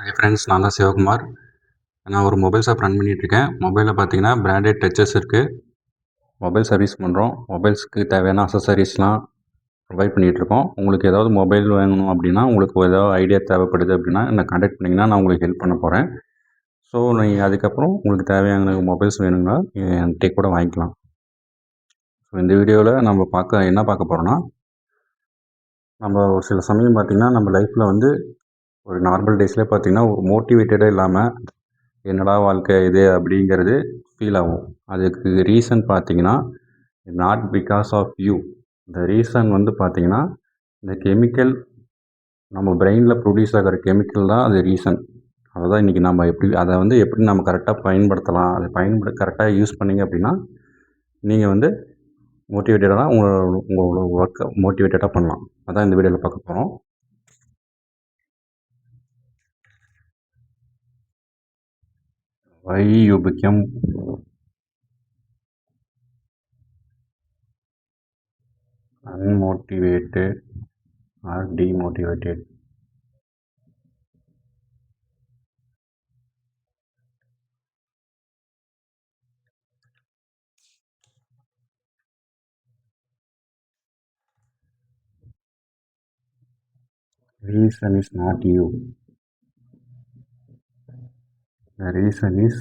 Hi friends, நான் தான் சிவகுமார். நான் ஒரு மொபைல் ஷாப் ரன் பண்ணிகிட்ருக்கேன். மொபைலில் பார்த்தீங்கன்னா பிராண்டட் டச்சஸ் இருக்குது. மொபைல் சர்வீஸ் பண்ணுறோம். மொபைல்ஸ்க்கு தேவையான அக்சசரிஸ்லாம் ப்ரொவைட் பண்ணிகிட்ருக்கோம். உங்களுக்கு ஏதாவது மொபைல் வேணும் அப்படின்னா, உங்களுக்கு ஏதாவது ஐடியா தேவைப்படுது அப்படின்னா என்னை கான்டாக்ட் பண்ணிங்கன்னா நான் உங்களுக்கு ஹெல்ப் பண்ண போகிறேன். ஸோ நீங்கள் அதுக்கப்புறம் உங்களுக்கு தேவையான மொபைல்ஸ் வேணுங்களா என்கிட்ட கூட வாங்கிக்கலாம். ஸோ இந்த வீடியோவில் நம்ம என்ன பார்க்க போகிறோன்னா, நம்ம ஒரு சில சமயம் பார்த்திங்கன்னா நம்ம லைஃப்பில் வந்து ஒரு நார்மல் டேஸ்லேயே பார்த்திங்கன்னா ஒரு மோட்டிவேட்டடே இல்லாமல் என்னடா வாழ்க்கை இது அப்படிங்கிறது ஃபீல் ஆகும். அதுக்கு ரீசன் பார்த்தீங்கன்னா, நாட் பிகாஸ் ஆஃப் யூ. இந்த ரீசன் வந்து பார்த்தீங்கன்னா, இந்த கெமிக்கல் நம்ம பிரெயினில் ப்ரொடியூஸ் ஆகிற கெமிக்கல் தான் அது ரீசன். அதை தான் இன்றைக்கி நம்ம எப்படி நம்ம கரெக்டாக பயன்படுத்தலாம், அதை கரெக்டாக யூஸ் பண்ணிங்க அப்படின்னா, நீங்கள் வந்து மோட்டிவேட்டடாக உங்களோட ஒர்க்கை மோட்டிவேட்டடாக பண்ணலாம். அதான் இந்த வீடியோவில் பார்க்க போகிறோம். Why you become unmotivated or demotivated? Reason is not you. The reason is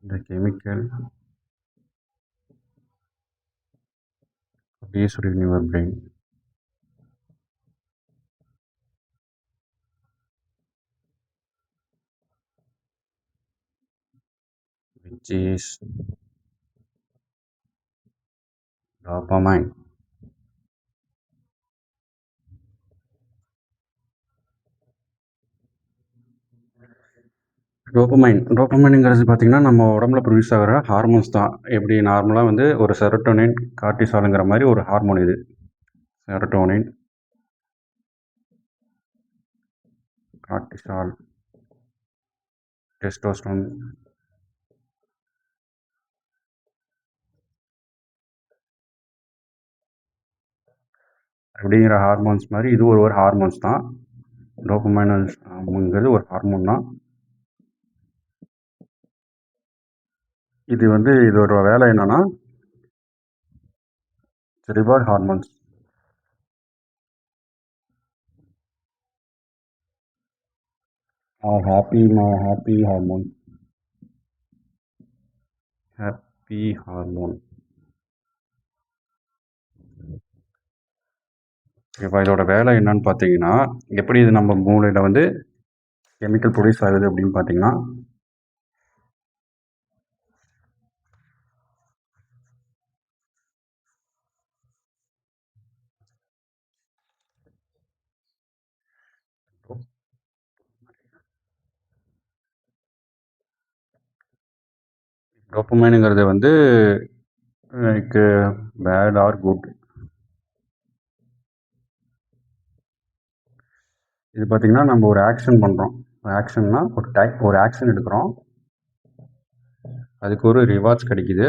the chemical produced in your brain, which is dopamine. டோபமைனுங்கிறது பார்த்திங்கன்னா நம்ம உடம்புல ப்ரொடியூஸ் ஆகிற ஹார்மோன்ஸ் தான். எப்படி நார்மலாக வந்து ஒரு செரோட்டோனின், கார்டிசாலுங்கிற மாதிரி ஒரு ஹார்மோன் இது. செரோட்டோனின், கார்டிசால், டெஸ்டோஸ்டரோன், அப்படிங்கிற ஹார்மோன்ஸ் மாதிரி இது ஒரு ஹார்மோன்ஸ் தான். டோபமைனுங்கிறது ஒரு ஹார்மோன் தான். இதோட வேலை என்னன்னா, reward hormones. Happy hormone. Happy hormone. இப்போ இதோட வேலை என்னன்னு பார்த்தீங்கன்னா, எப்படி இது நம்ம மூளையில் வந்து கெமிக்கல் ப்ரொடியூஸ் ஆகுது அப்படின்னு பார்த்தீங்கன்னா, டோபமைனுங்கிறது வந்து லைக் பேட் ஆர் குட். இது பார்த்திங்கன்னா நம்ம ஒரு ஆக்ஷன் பண்ணுறோம். ஆக்ஷன்னா ஒரு ஆக்ஷன் எடுக்கிறோம், அதுக்கு ஒரு ரிவார்ட்ஸ் கிடைக்குது.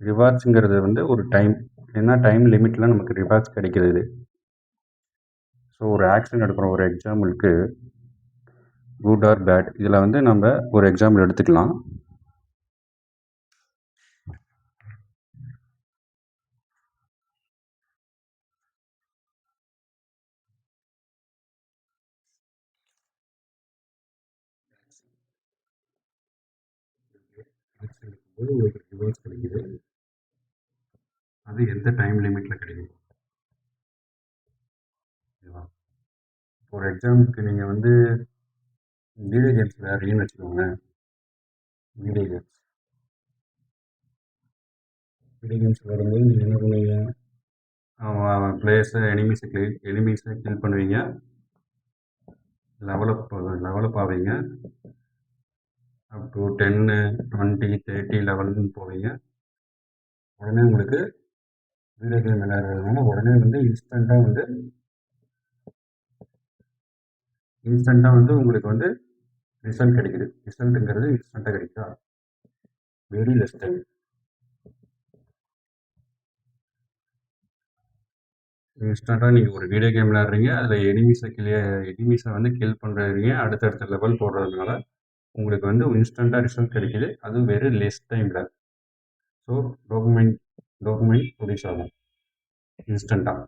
ரிவார்ட்ஸுங்கிறது வந்து ஒரு டைம் லிமிட்டில் நமக்கு ரிவார்ட்ஸ் கிடைக்கிறது. ஸோ ஒரு ஆக்ஷன் எடுக்கிறோம். ஒரு எக்ஸாம்பிளுக்கு குட் ஆர் பேட், இதில் வந்து நம்ம ஒரு எக்ஸாம்பிள் எடுத்துக்கலாம். ஒரு ரிவார்ட்ஸ் கிடைக்குது, அது எந்த டைம் லிமிட்டில் கிடைக்கும். ஓகேவா? ஒரு எக்ஸாம்பிளுக்கு நீங்கள் வந்து வீடியோ கேம்ஸ் விளையாடுறீங்கன்னு வச்சுக்கோங்க. வீடியோ கேம்ஸ் விளையாடும்போது நீங்கள் என்ன பண்ணுவீங்க, எனிமீஸை கில் பண்ணுவீங்க, லெவலப் ஆவீங்க. அப் டு 10, 20, 30 லெவல்னு போவீங்க. உடனே உங்களுக்கு வீடியோ கேம் விளையாடுறதுனால உடனே வந்து இன்ஸ்டண்ட்டாக வந்து உங்களுக்கு வந்து ரிசல்ட் கிடைக்குது. ரிசல்ட்டுங்கிறது இன்ஸ்டண்ட்டாக கிடைக்குதா? Very less time. இன்ஸ்டண்ட்டாக நீங்கள் ஒரு வீடியோ கேம் விளையாடுறீங்க, அதில் எனிமீஸை வந்து கில் பண்ணுறீங்க, அடுத்தடுத்த லெவல் போடுறதுனால உங்களுக்கு வந்து இன்ஸ்டண்ட்டாக ரிசல்ட் கிடைக்குது. அதுவும் வெரி லெஸ் டைமில். ஸோ டோபமைன் ப்ரொடியூஸ் ஆகும் இன்ஸ்டண்ட்டாக.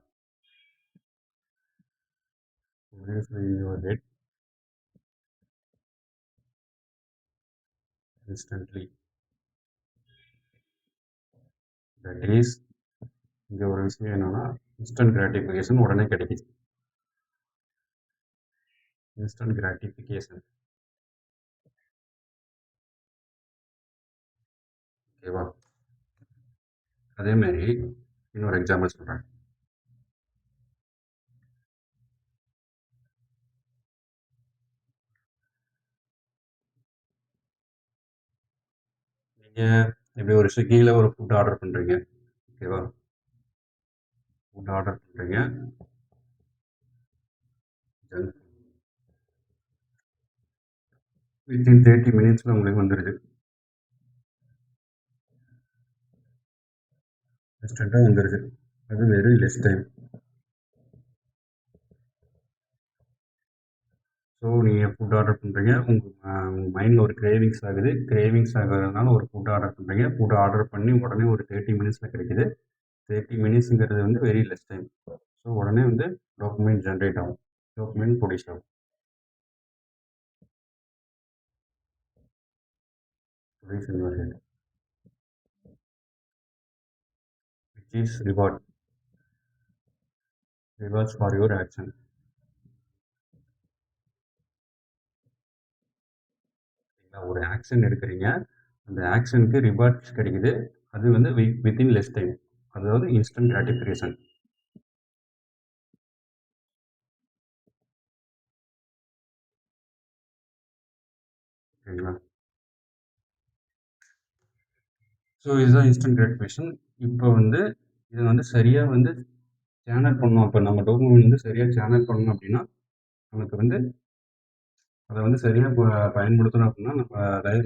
instantly. That is, இங்கே ஒரு விஷயம் என்னன்னா, இன்ஸ்டன்ட் கிராட்டிஃபிகேஷன் உடனே கிடைக்குது. Instant gratification. ஓகேவா? அதே மாதிரி இன்னொரு எக்ஸாம்பிள் சொல்கிறேன். நீங்கள் இப்படி ஒரு ஸ்விக்கியில் ஒரு ஃபுட் ஆர்டர் பண்ணுறீங்க. ஓகேவா? ஃபுட் ஆர்டர் பண்ணுறீங்க. வித்தின் 30 மினிட்ஸில் உங்களுக்கு வந்துடுது. இன்ஸ்டண்ட்டாக வந்துடுது. அது வெரி லெஸ் டைம். ஸோ நீங்கள் ஃபுட் ஆர்டர் பண்ணுறீங்க, உங்கள் மைண்டில் ஒரு கிரேவிங்ஸ் ஆகுது. கிரேவிங்ஸ் ஆகிறதுனால ஒரு ஃபுட் ஆர்டர் பண்ணுறீங்க. ஃபுட் ஆர்டர் பண்ணி உடனே ஒரு 30 மினிட்ஸில் கிடைக்குது. 30 மினிட்ஸுங்கிறது வந்து வெரி லெஸ் டைம். ஸோ உடனே வந்து டோபமைன் ஜென்ரேட் ஆகும், டோபமைன் ப்ரொடியூஸ் ஆகும். Produce in your head, which is rewards for your action. ஒரு ஆக்ஷன் எடுக்கிறீங்க, அந்த ஆக்ஷனுக்கு ரிவார்ட்ஸ் கிடைக்குது. அது வந்து வித்தின் லெஸ் டைம், அதாவது இன்ஸ்டன்ட் கிராட்டிஃபிகேஷன். ஓகேங்களா? ஸோ இதுதான் இன்ஸ்டன்ட் கிராட்டிஃபிகேஷன். இப்போ வந்து இதை வந்து சரியாக வந்து சேனல் பண்ணணும். அப்போ நம்ம டோபமைன் வந்து சரியாக சேனல் பண்ணணும் அப்படின்னா நமக்கு வந்து அதை வந்து சரியாக பயன்படுத்தணும் அப்படின்னா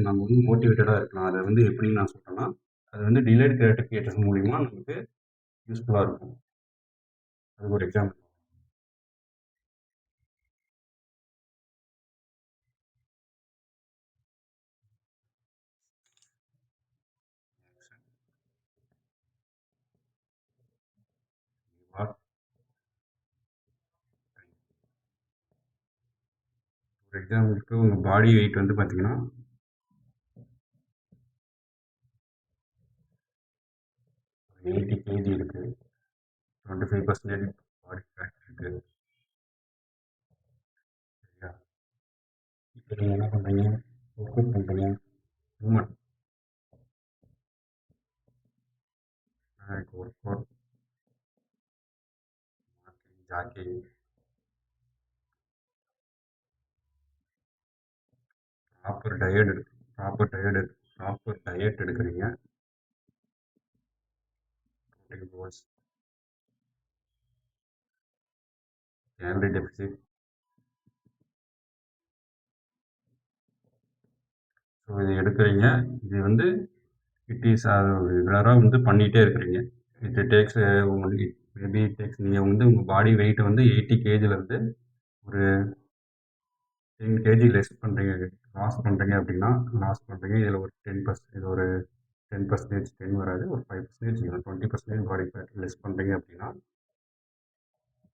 நம்ம வந்து மோட்டிவேட்டடாக இருக்கலாம். அதை வந்து எப்படி நான் சொல்கிறேன்னா, அது வந்து டிலேட் கிராட்டிஃபிகேஷன் மூலிமா நமக்கு யூஸ்ஃபுல்லாக இருக்கும். அதுக்கு ஒரு எக்ஸாம்பிள். ஒரு எக்ஸாம்பிளுக்கு உங்கள் பாடி வெயிட் வந்து பார்த்தீங்கன்னா 80 kg இருக்குது, 25% பாடி ஃபேட் இருக்குது. சரியா? இப்போ நீங்கள் என்ன பண்ணுறீங்க, ஒர்க் அவுட் பண்ணுறீங்க, movement work out, jogging, proper diet எடுக்கிறீங்க, protein goals, calorie deficit. So இது எடுக்கிறீங்க. இது வந்து ரெகுலராக வந்து பண்ணிகிட்டே இருக்கிறீங்க. இட் டேக்ஸ் உங்களுக்கு மேபி நீங்கள் வந்து உங்கள் பாடி வெயிட்டை வந்து 80 kgலேருந்து ஒரு 10 kg லாஸ் பண்ணுறீங்க அப்படின்னா இதில் ஒரு 10%, இது ஒரு 10%, 10 வராது, ஒரு 5%, 20% பாடி ஃபேட் லெஸ் பண்ணுறீங்க அப்படின்னா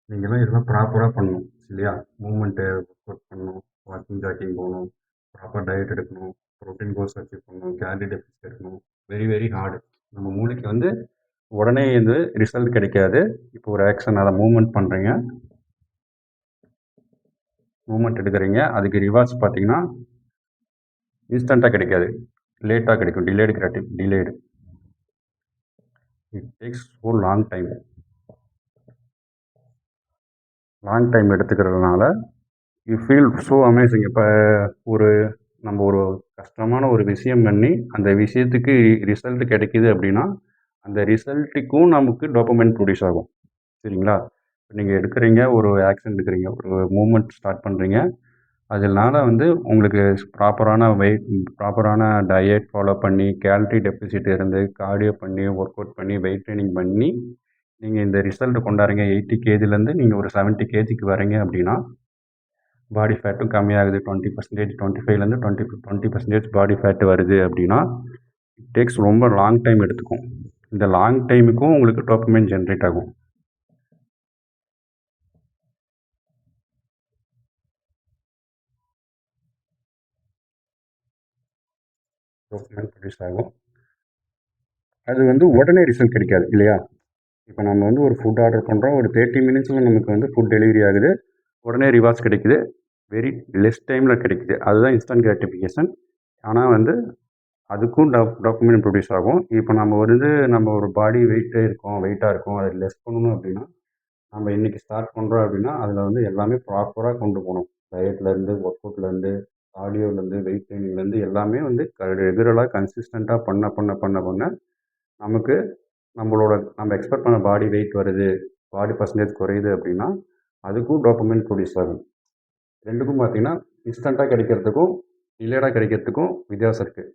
நீங்கள்லாம் இதெல்லாம் ப்ராப்பராக பண்ணணும் இல்லையா? மூமெண்ட்டு ஒர்க் அவுட் பண்ணணும், வாக்கிங் ஜாக்கிங் போகணும், ப்ராப்பர் டயட் எடுக்கணும், ப்ரோட்டீன் கோல்ஸ் அச்சீவ் பண்ணணும், கேலரி டெபிசிட் எடுக்கணும். Very very hard. நம்ம மூளைக்கு வந்து உடனே இது ரிசல்ட் கிடைக்காது. இப்போ ஒரு ஆக்ஷன், அதை மூமெண்ட் பண்ணுறீங்க, மூமெண்ட் எடுக்கிறீங்க, அதுக்கு ரிவார்ட்ஸ் பார்த்தீங்கன்னா இன்ஸ்டண்ட்டாக கிடைக்காது, லேட்டாக கிடைக்கும். Delayed. It takes so long time எடுத்துக்கிறதுனால யூ ஃபீல் ஸோ அமேசிங். இப்போ நம்ம ஒரு கஷ்டமான ஒரு விஷயம் பண்ணி அந்த விஷயத்துக்கு ரிசல்ட் கிடைக்கிது அப்படின்னா அந்த ரிசல்ட்டுக்கும் நமக்கு டோபமைன் ப்ரொடியூஸ் ஆகும். சரிங்களா? இப்போ நீங்கள் எடுக்கிறீங்க, ஒரு ஆக்ஷன் எடுக்கிறீங்க, ஒரு மூமெண்ட் ஸ்டார்ட் பண்ணுறீங்க, அதனால வந்து உங்களுக்கு ப்ராப்பரான டயட் ஃபாலோ பண்ணி, கேலரி டெபிசிட் இருந்து, கார்டியோ பண்ணி, ஒர்க் அவுட் பண்ணி, வெயிட் ட்ரைனிங் பண்ணி நீங்கள் இந்த ரிசல்ட் கொண்டாடுறீங்க 80 கேஜிலேருந்து நீங்கள் ஒரு 70 கேஜிக்கு வரீங்க அப்படின்னா பாடி ஃபேட்டும் கம்மியாகுது 20% 25லேருந்து 20% பாடி ஃபேட் வருது அப்படின்னா இட் டேக்ஸ் ரொம்ப லாங் டைம் எடுத்துக்கும். இந்த லாங் டைமுக்கும் உங்களுக்கு டோபமைன் ஜென்ரேட் ஆகும். டோபமைன் ப்ரொடியூஸ் ஆகும். அது வந்து உடனே ரிசல்ட் கிடைக்காது இல்லையா? இப்போ நம்ம வந்து ஒரு ஃபுட் ஆர்டர் பண்ணுறோம், ஒரு 30 மினிட்ஸில் நமக்கு வந்து ஃபுட் டெலிவரி ஆகுது, உடனே ரிவார்ட்ஸ் கிடைக்குது, வெரி லெஸ் டைமில் கிடைக்குது. அதுதான் இன்ஸ்டன்ட் கிராட்டிஃபிகேஷன். ஆனால் வந்து அதுக்கும் டோபமைன் ப்ரொடியூஸ் ஆகும். இப்போ நம்ம ஒரு பாடி வெயிட்டாக இருக்கும், அதை லெஸ் பண்ணணும் அப்படின்னா நம்ம இன்றைக்கி ஸ்டார்ட் பண்ணுறோம் அப்படின்னா அதில் வந்து எல்லாமே ப்ராப்பராக கொண்டு போகணும். டயட்லேருந்து, ஒர்க் அவுட்லேருந்து, கார்டியோலேருந்து, வெயிட் ட்ரைனிங்லேருந்து எல்லாமே வந்து ரெகுலராக கன்சிஸ்டண்ட்டாக பண்ண நமக்கு நம்ம எக்ஸ்பெக்ட் பண்ண பாடி வெயிட் வருது, பாடி பர்சன்டேஜ் குறையுது அப்படின்னா அதுக்கும் டோபமைன் ப்ரொடியூஸ் ஆகும். ரெண்டுக்கும் பார்த்தீங்கன்னா இன்ஸ்டண்ட்டாக கிடைக்கிறதுக்கும் டிலேடாக கிடைக்கிறதுக்கும் வித்தியாசம் இருக்குது.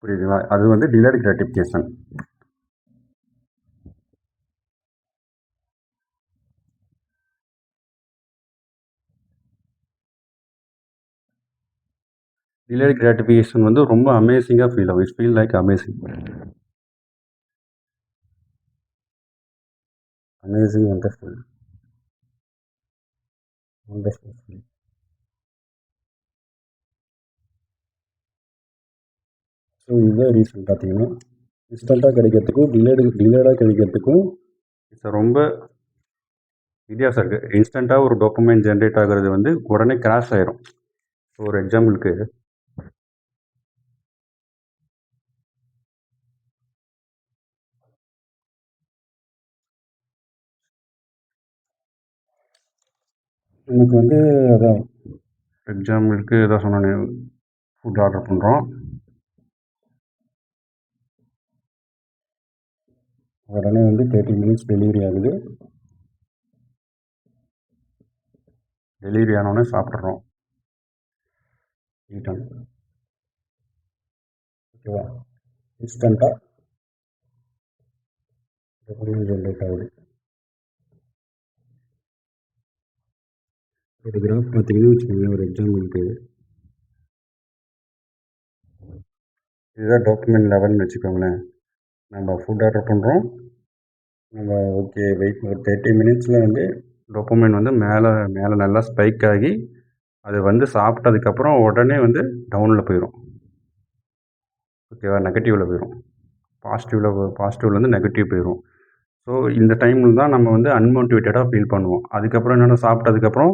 புரியுதுங்களா? அது வந்து டிலேடு கிராட்டிஃபிகேஷன். டிலேடு கிராட்டிஃபிகேஷன் வந்து ரொம்ப அமேசிங்காக ஃபீல் ஆகும். It's feel like amazing wonderful feel. So இதுதான் ரீசன் பார்த்தீங்கன்னா இன்ஸ்டண்ட்டாக கிடைக்கிறதுக்கும் டிலேடாக கிடைக்கிறதுக்கும் ரொம்ப வித்தியாசம் இருக்குது. இன்ஸ்டண்ட்டாக ஒரு டோபமைன் ஜென்ரேட் ஆகிறது வந்து உடனே கிராஷ் ஆயிரும். ஒரு எக்ஸாம்பிளுக்கு நமக்கு வந்து அதான் எக்ஸாம்பிளுக்கு எதாவது சொன்னேன், ஃபுட் ஆர்டர் பண்ணுறோம், உடனே வந்து 30 மினிட்ஸ் டெலிவரி ஆகுது. டெலிவரி ஆனோடனே சாப்பிட்றோம், ஓகேவா? இன்ஸ்டண்ட்டாக டோபமைன் ஜென்ரேட் ஆகுது. ஒரு கிராஃப் பார்த்தீங்கன்னா வச்சுக்கோங்களேன், ஒரு எக்ஸாம்பிளுக்கு இதுதான் டோபமைன் லெவல்னு வச்சுக்கோங்களேன். நம்ம ஃபுட் ஆர்டர் பண்ணுறோம், நம்ம ஓகே வெயிட் ஒரு 30 மினிட்ஸில் வந்து டோபமைன் வந்து மேலே நல்லா ஸ்பைக் ஆகி அது வந்து சாப்பிட்டதுக்கப்புறம் உடனே வந்து டவுனில் போயிடும். ஓகேவா? நெகட்டிவில் போயிடும். பாசிட்டிவ்லேருந்து நெகட்டிவ் போயிடும். ஸோ இந்த டைமில் தான் நம்ம வந்து அன்மோட்டிவேட்டடாக ஃபீல் பண்ணுவோம். அதுக்கப்புறம் என்னென்னா சாப்பிட்டதுக்கப்புறம்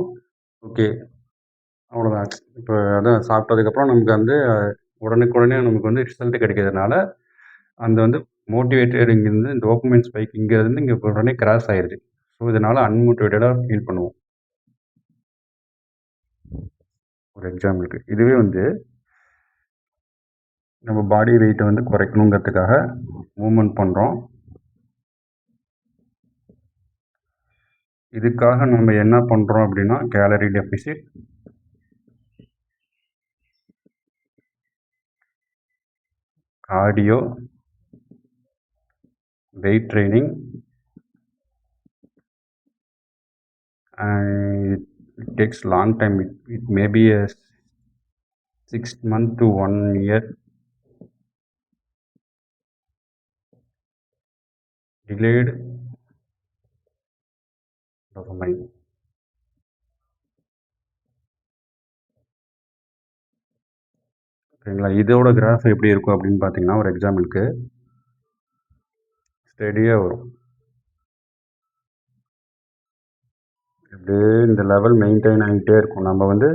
ஓகே அவ்வளோதான். இப்போ அதான் சாப்பிட்டதுக்கப்புறம் நமக்கு வந்து உடனுக்குடனே நமக்கு வந்து ரிசல்ட் கிடைக்கிறதுனால அந்த வந்து மோட்டிவேட்டட் இங்கேருந்து டோபமைன் ஸ்பைக் இங்கேருந்து இங்கே உடனே கிராஸ் ஆயிடுது. ஸோ இதனால் அன்மோட்டிவேட்டடாக ஃபீல் பண்ணுவோம். ஒரு எக்ஸாம்பிளுக்கு இதுவே வந்து நம்ம பாடி வெயிட்டை வந்து குறைக்கணுங்கிறதுக்காக மூவ்மெண்ட் பண்ணுறோம். இதுக்காக நம்ம என்ன பண்ணுறோம் அப்படின்னா calorie deficit, cardio, weight training, and it takes long time. It may be a 6 months to 1 year. Delayed dopamine. ஓகேங்களா? இதோட கிராஃப் எப்படி இருக்கும் அப்படின்னு பார்த்தீங்கன்னா ஒரு எக்ஸாம்பிளுக்கு ஸ்டெடியாக வரும். அப்படியே இந்த லெவல் மெயின்டைன் ஆகிட்டே இருக்கும். நம்ம வந்து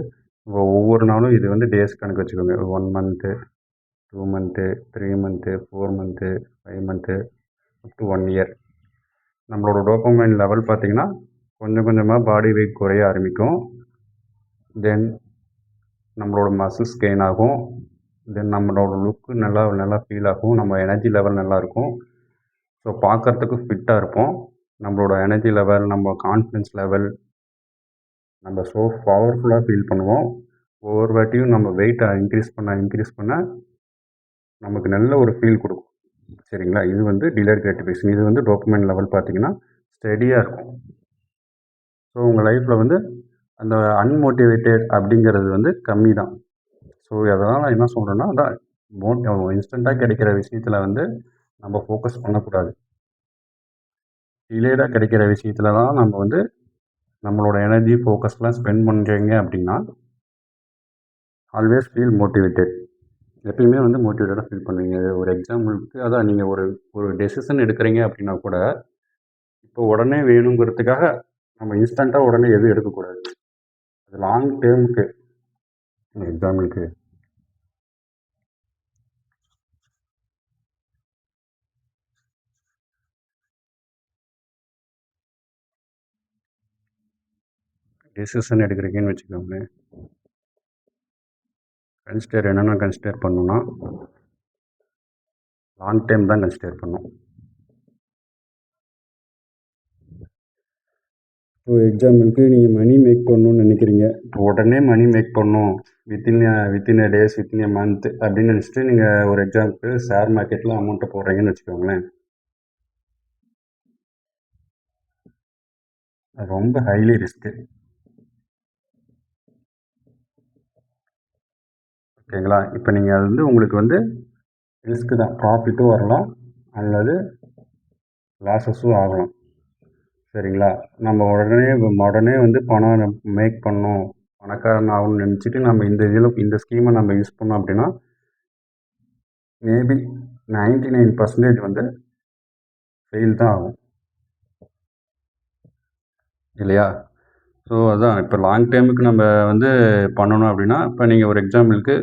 ஒவ்வொரு நாளும் இது வந்து டேஸ் கணக்கு வச்சுக்கோங்க. 1 month, 2 month, 3 month, 4 month, 5 month, up to 1 year. நம்மளோட டோபமைன் லெவல் பார்த்திங்கன்னா கொஞ்சம் கொஞ்சமாக பாடி வெயிட் குறைய ஆரம்பிக்கும். தென் நம்மளோட மசில்ஸ் கெயின் ஆகும். தென் நம்மளோட லுக்கு நல்லா ஃபீல் ஆகும். நம்ம எனர்ஜி லெவல் நல்லாயிருக்கும். ஸோ பார்க்குறதுக்கு ஃபிட்டாக இருப்போம். நம்மளோட எனர்ஜி லெவல், நம்ம கான்ஃபிடன்ஸ் லெவல், நம்ம ஸோ பவர்ஃபுல்லாக ஃபீல் பண்ணுவோம். ஒவ்வொரு வாட்டியும் நம்ம வெயிட்டை இன்க்ரீஸ் பண்ண நமக்கு நல்ல ஒரு ஃபீல் கொடுக்கும். சரிங்களா? இது வந்து டிலேட் கிராட்டிஃபிகேஷன். இது வந்து டோபமைன் லெவல் பார்த்தீங்கன்னா, ஸ்டெடியா இருக்கும். ஸோ உங்கள் லைஃப்பில் வந்து அந்த அன்மோட்டிவேட்டட் அப்படிங்கிறது வந்து கம்மி தான். ஸோ அதனால் நான் என்ன சொல்கிறேன்னா, அதான் இன்ஸ்டண்ட்டாக கிடைக்கிற விஷயத்தில் வந்து நம்ம ஃபோக்கஸ் பண்ணக்கூடாது. டிலேடாக கிடைக்கிற விஷயத்தில் தான் நம்ம வந்து நம்மளோட எனர்ஜி, ஃபோக்கஸ்லாம் ஸ்பெண்ட் பண்ணுறீங்க அப்படின்னா, ஆல்வேஸ் ஃபீல் மோட்டிவேட்டட். எப்பயுமே வந்து மோட்டிவேட்டடாக ஃபீல் பண்ணுவீங்க. ஒரு எக்ஸாம்பிளுக்கு அதான் நீங்கள் ஒரு ஒரு டெசிஷன் எடுக்கிறீங்க அப்படின்னா கூட, இப்போ உடனே வேணுங்கிறதுக்காக நம்ம இன்ஸ்டண்ட்டாக உடனே எதுவும் எடுக்கக்கூடாது. அது லாங் டேர்முக்கு எக்ஸாம்பிளுக்கு டெசிஷன் எடுக்கிறீங்கன்னு வச்சுக்கோங்களேன். கன்சிடர் என்னென்ன கன்சிடர் பண்ணணும்னா, லாங் டைம் தான் கன்சிடர் பண்ணணும். இப்போ எக்ஸாம்பிளுக்கு நீங்கள் மணி மேக் பண்ணணும்னு நினைக்கிறீங்க. இப்போ உடனே மணி மேக் பண்ணணும் within a days, within a month அப்படின்னு நினச்சிட்டு நீங்கள் ஒரு எக்ஸாம்பிளுக்கு ஷேர் மார்க்கெட்டில் அமௌண்ட்டை போடுறீங்கன்னு வச்சுக்கோங்களேன். அது ரொம்ப ஹைலி ரிஸ்க்கு. ஓகேங்களா? இப்போ நீங்கள் அது வந்து உங்களுக்கு வந்து ரிஸ்க்கு தான். ப்ராஃபிட்டும் வரலாம் அல்லது லாஸஸும் ஆகலாம். சரிங்களா? நம்ம உடனே வந்து பணம் மேக் பண்ணணும், பணக்காரன் ஆகணும்னு நினச்சிட்டு நம்ம இந்த ஸ்கீமை நம்ம யூஸ் பண்ணோம் அப்படின்னா, மேபி 99% வந்து ஃபெயில் தான் ஆகும். இல்லையா? ஸோ அதான் இப்போ லாங் டைமுக்கு நம்ம வந்து பண்ணணும் அப்படின்னா, இப்போ நீங்கள் ஒரு எக்ஸாம்பிளுக்கு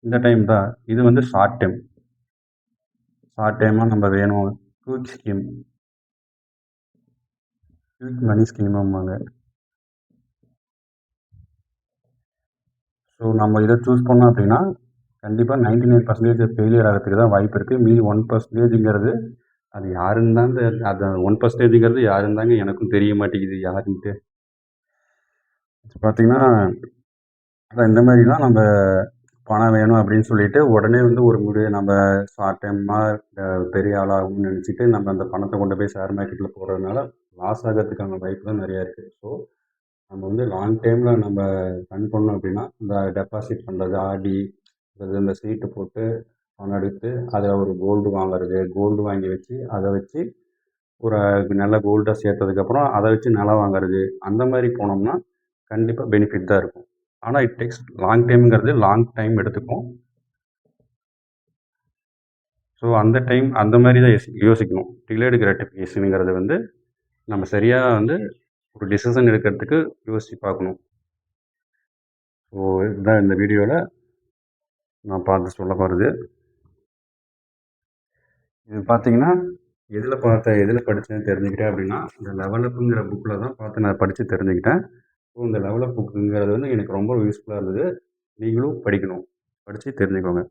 இந்த டைம் தான். இது வந்து ஷார்ட் டைமாக நம்ம வேணும். குயிக் ஸ்கீம், குயிக் மணி ஸ்கீமும்பாங்க. ஸோ நம்ம இதை சூஸ் பண்ணோம் அப்படின்னா, கண்டிப்பாக 99% ஃபெயிலியர் ஆகிறதுக்கு தான் வாய்ப்பு இருக்குது. மீதி 1%ங்கிறது அது யாருன்னு தாங்க, அது 1%ங்கிறது யாருன்னு தாங்க எனக்கும் தெரிய மாட்டேங்குது யாருன்ட்டு. பார்த்தீங்கன்னா, அதான் இந்த மாதிரிலாம் நம்ம பணம் வேணும் அப்படின்னு சொல்லிட்டு உடனே வந்து ஒரு முடிவு நம்ம ஷார்ட் டைமாக பெரிய ஆளாகணும்னு நினச்சிட்டு நம்ம அந்த பணத்தை கொண்டு போய் ஷேர் மார்க்கெட்டில் போடுறதுனால லாஸ் ஆகிறதுக்கான வாய்ப்பு தான் நிறையா இருக்குது. ஸோ நம்ம வந்து லாங் டைமில் நம்ம ரன் பண்ணோம் அப்படின்னா, இந்த டெபாசிட் பண்ணுறது, ஆர்டி, இந்த சீட்டு போட்டு பணம் எடுத்து அதில் ஒரு கோல்டு வாங்குறது, கோல்டு வாங்கி வச்சு அதை வச்சு ஒரு நல்ல கோல்டாக சேர்த்ததுக்கப்புறம் அதை வச்சு நிலம் வாங்குறது, அந்த மாதிரி போனோம்னா கண்டிப்பாக பெனிஃபிட் தான் இருக்கும். ஆனால் இட் டேக்ஸ் லாங் டைம்ங்கிறது லாங் டைம் எடுத்துக்கும். ஸோ அந்த மாதிரி தான் யோசிக்கணும். டிலேடு கிராட்டிஃபிகேஷனுங்கிறது வந்து நம்ம சரியாக வந்து ஒரு டிசிஷன் எடுக்கிறதுக்கு யோசித்து பார்க்கணும். ஸோ இதுதான் இந்த வீடியோவில் நான் பார்த்து சொல்ல போகிறது. இது பார்த்தீங்கன்னா, எதில் பார்த்தேன், எதில் படித்தேன்னு தெரிஞ்சுக்கிட்டேன் அப்படின்னா, இந்த லெவல் அப்புங்கிற புக்கில் தான் பார்த்து நான் படித்து தெரிஞ்சுக்கிட்டேன். ஸோ இந்த லெவல் அப் புக்குங்கிறது வந்து எனக்கு ரொம்ப யூஸ்ஃபுல்லாக இருந்தது. நீங்களும் படிக்கணும். படித்து தெரிஞ்சுக்கோங்க.